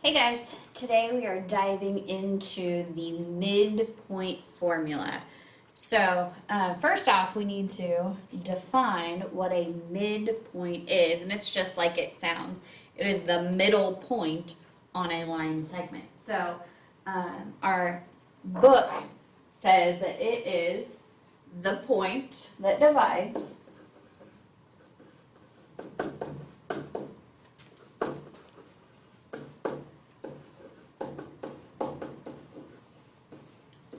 Hey guys, today we are diving into the midpoint formula. So, first off, we need to define what a midpoint is, and it's just like it sounds. It is the middle point on a line segment. So, our book says that it is the point that divides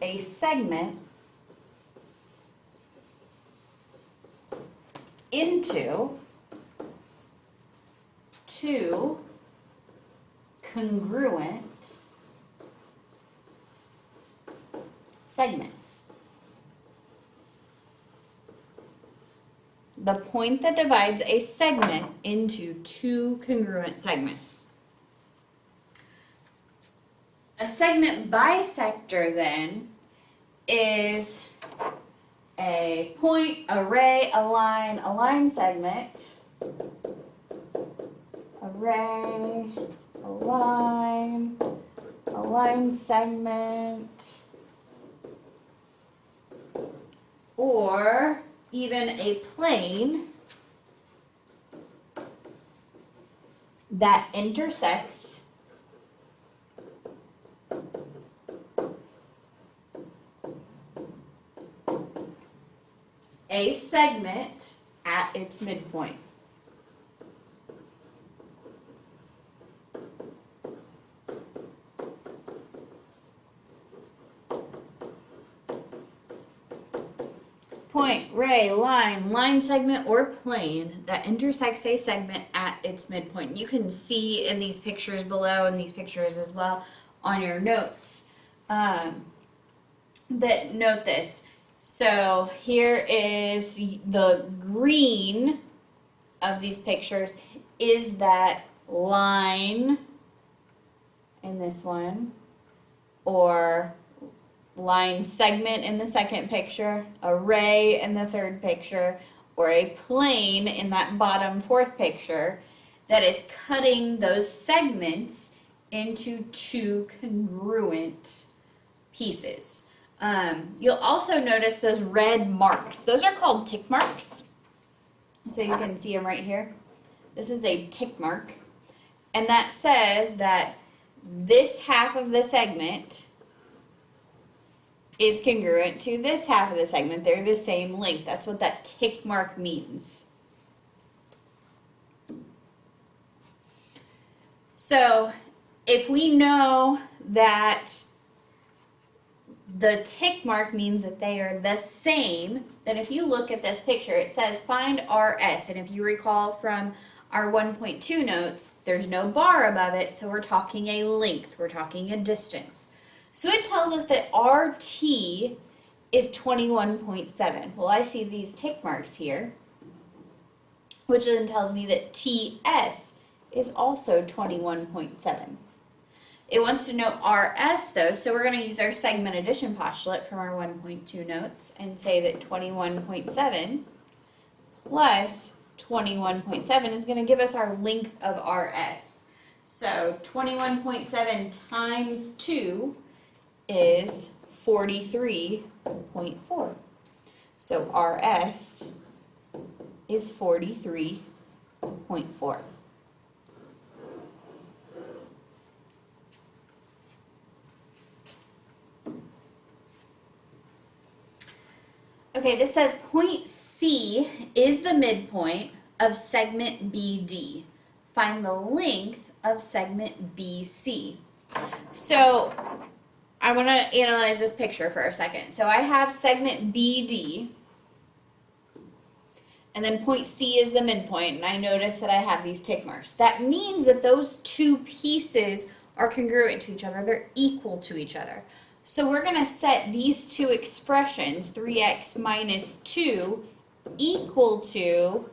a segment into two congruent segments. The point that divides a segment into two congruent segments. A segment bisector then is a point, a ray, a line segment, a ray, a line segment, or even a plane that intersects a segment at its midpoint. Point, ray, line segment, or plane that intersects a segment at its midpoint. You can see in these pictures below and these pictures as well on your notes that note this. So here is the green of these pictures is that line in this one, or line segment in the second picture, a ray in the third picture, or a plane in that bottom fourth picture that is cutting those segments into two congruent pieces. You'll also notice those red marks. Those are called tick marks. So you can see them right here. This is a tick mark. And that says that this half of the segment is congruent to this half of the segment. They're the same length. That's what that tick mark means. So if we know that the tick mark means that they are the same, then if you look at this picture, it says find RS. And if you recall from our 1.2 notes, there's no bar above it, so we're talking a length, we're talking a distance. So it tells us that RT is 21.7. Well, I see these tick marks here, which then tells me that TS is also 21.7. It wants to know RS though, so we're going to use our segment addition postulate from our 1.2 notes and say that 21.7 plus 21.7 is going to give us our length of RS. So 21.7 times 2 is 43.4. So RS is 43.4. Okay, this says point C is the midpoint of segment BD. Find the length of segment BC. So I want to analyze this picture for a second. So I have segment BD, and then point C is the midpoint, and I notice that I have these tick marks. That means that those two pieces are congruent to each other. They're equal to each other. So we're going to set these two expressions, 3x minus 2, equal to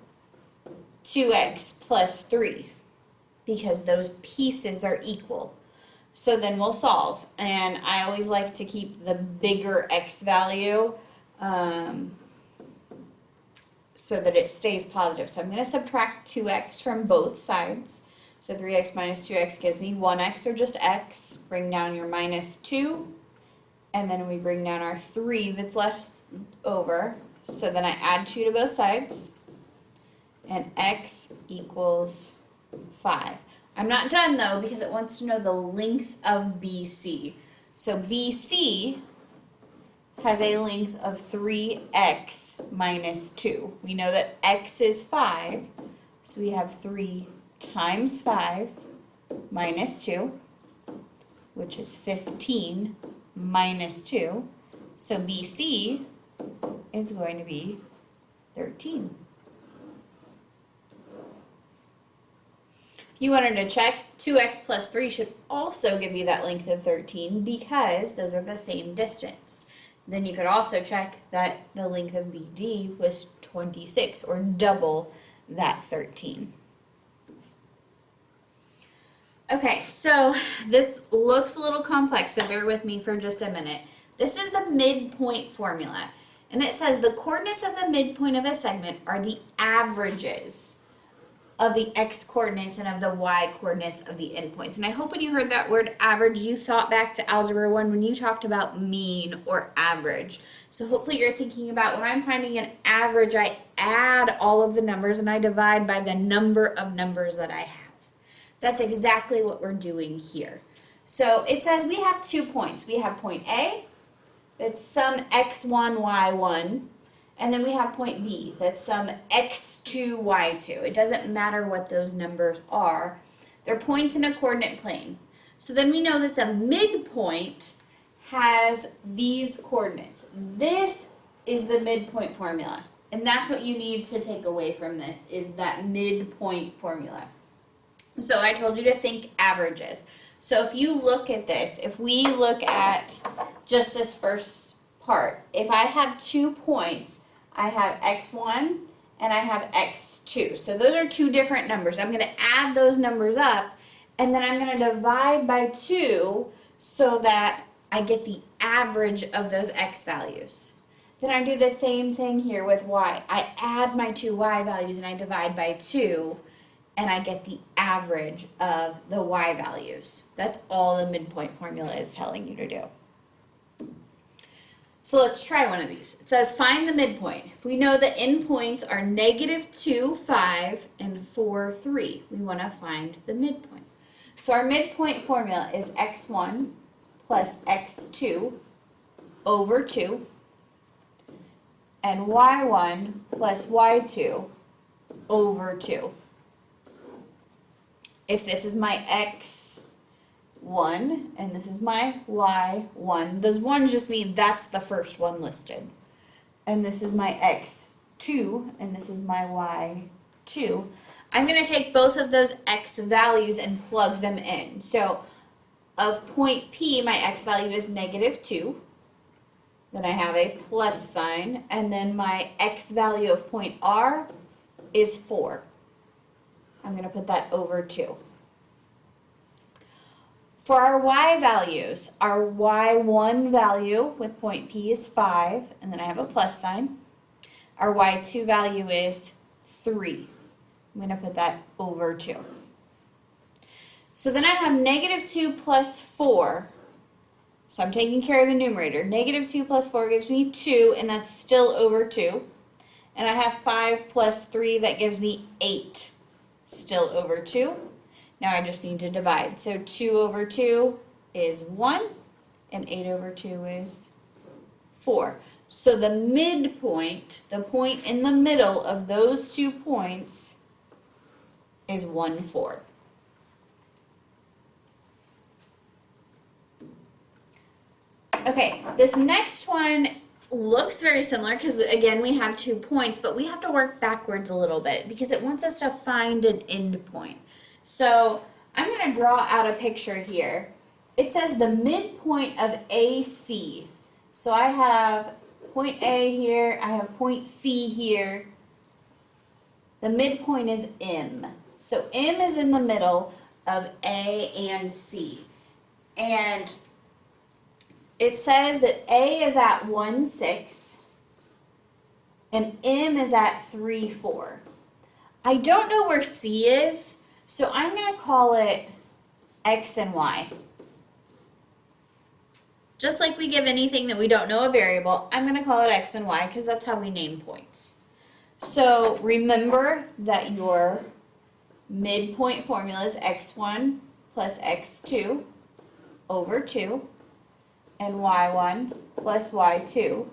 2x plus 3, because those pieces are equal. So then we'll solve, and I always like to keep the bigger x value so that it stays positive. So I'm going to subtract 2x from both sides. So 3x minus 2x gives me 1x, or just x. Bring down your minus 2, and then we bring down our 3 that's left over. So then I add 2 to both sides, and x equals 5. I'm not done though, because it wants to know the length of BC. So BC has a length of 3x minus 2. We know that x is 5, so we have 3 times 5 minus 2, which is 15 minus 2. So BC is going to be 13. If you wanted to check, 2x plus 3 should also give you that length of 13 because those are the same distance. Then you could also check that the length of BD was 26, or double that 13. Okay, so this looks a little complex, so bear with me for just a minute. This is the midpoint formula, and it says the coordinates of the midpoint of a segment are the averages of the x coordinates and of the y coordinates of the endpoints. And I hope when you heard that word average, you thought back to Algebra 1 when you talked about mean or average. So hopefully you're thinking about when I'm finding an average, I add all of the numbers and I divide by the number of numbers that I have. That's exactly what we're doing here. So it says we have 2 points. We have point A, that's some x1, y1. And then we have point B, that's some x2, y2. It doesn't matter what those numbers are. They're points in a coordinate plane. So then we know that the midpoint has these coordinates. This is the midpoint formula. And that's what you need to take away from this, is that midpoint formula. So I told you to think averages. So if you look at this, if we look at just this first part, if I have 2 points, I have x1 and I have x2. So those are 2 different numbers. I'm going to add those numbers up, and then I'm going to divide by 2 so that I get the average of those x values. Then I do the same thing here with y. I add my 2 y values and I divide by 2, and I get the average of the y values. That's all the midpoint formula is telling you to do. So let's try one of these. It says find the midpoint. If we know the endpoints are -2, 5, and 4, 3, we want to find the midpoint. So our midpoint formula is x1 plus x2 over 2, and y1 plus y2 over 2. If this is my x1 and this is my y1, those ones just mean that's the first one listed. And this is my x2 and this is my y2. I'm going to take both of those x values and plug them in. So of point P, my x value is -2. Then I have a plus sign. And then my x value of point R is 4. I'm going to put that over 2. For our y values, our y1 value with point P is 5, and then I have a plus sign. Our y2 value is 3. I'm going to put that over 2. So then I have -2 plus 4. So I'm taking care of the numerator. -2 plus 4 gives me 2, and that's still over 2. And I have 5 plus 3, that gives me 8, still over 2. Now I just need to divide. So 2 over 2 is 1, and 8 over 2 is 4. So the midpoint, the point in the middle of those 2 points, is 1, 4. Okay, this next one looks very similar because, again, we have 2 points, but we have to work backwards a little bit because it wants us to find an end point. So I'm going to draw out a picture here. It says the midpoint of AC. So I have point A here, I have point C here. The midpoint is M. So M is in the middle of A and C. And it says that A is at 1, 6 and M is at 3, 4. I don't know where C is, So I'm going to call it x and y. Just like we give anything that we don't know a variable, I'm going to call it x and y because that's how we name points. So remember that your midpoint formula is x1 plus x2 over 2 and y1 plus y2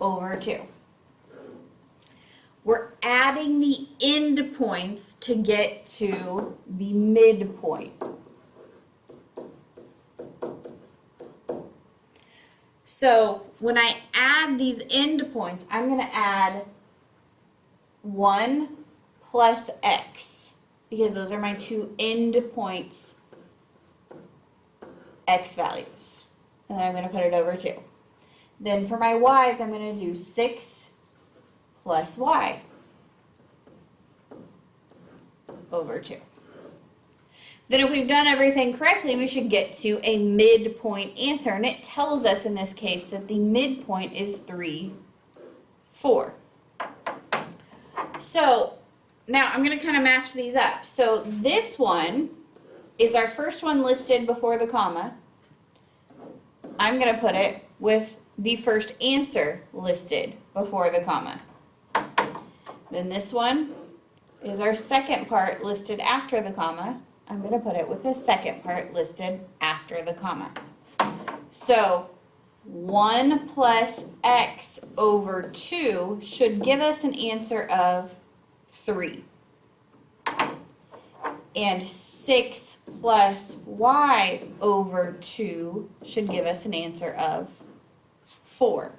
over 2. We're adding the end points to get to the midpoint. So when I add these end points, I'm going to add 1 plus x, because those are my two end points, x values. And then I'm going to put it over 2. Then for my y's, I'm going to do 6 plus y over 2. Then if we've done everything correctly, we should get to a midpoint answer. And it tells us in this case that the midpoint is 3, 4. So now I'm going to kind of match these up. So this one is our first one listed before the comma. I'm going to put it with the first answer listed before the comma. Then this one is our second part listed after the comma. I'm going to put it with the second part listed after the comma. So 1 plus x over 2 should give us an answer of 3. And 6 plus y over 2 should give us an answer of 4.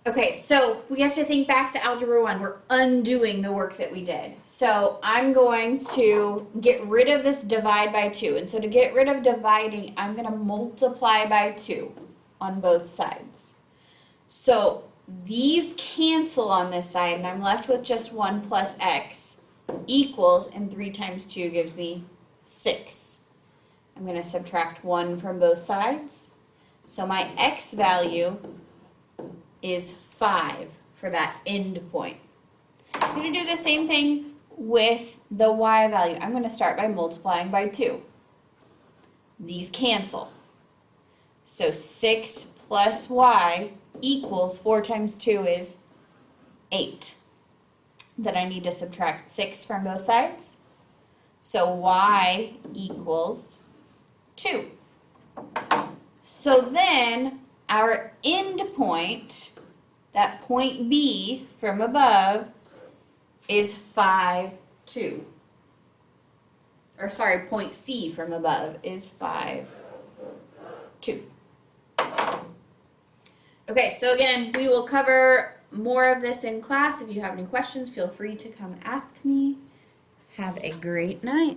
Okay, so we have to think back to Algebra 1. We're undoing the work that we did. So I'm going to get rid of this divide by 2. And so to get rid of dividing, I'm going to multiply by 2 on both sides. So these cancel on this side, and I'm left with just 1 plus x equals, and 3 times 2 gives me 6. I'm going to subtract 1 from both sides. So my x value is 5 for that end point. I'm going to do the same thing with the y value. I'm going to start by multiplying by 2. These cancel. So 6 plus y equals 4 times 2 is 8. Then I need to subtract 6 from both sides. So y equals 2. So then our end point, that point B from above, is 5, 2. Or sorry, point C from above is 5, 2. Okay, so again, we will cover more of this in class. If you have any questions, feel free to come ask me. Have a great night.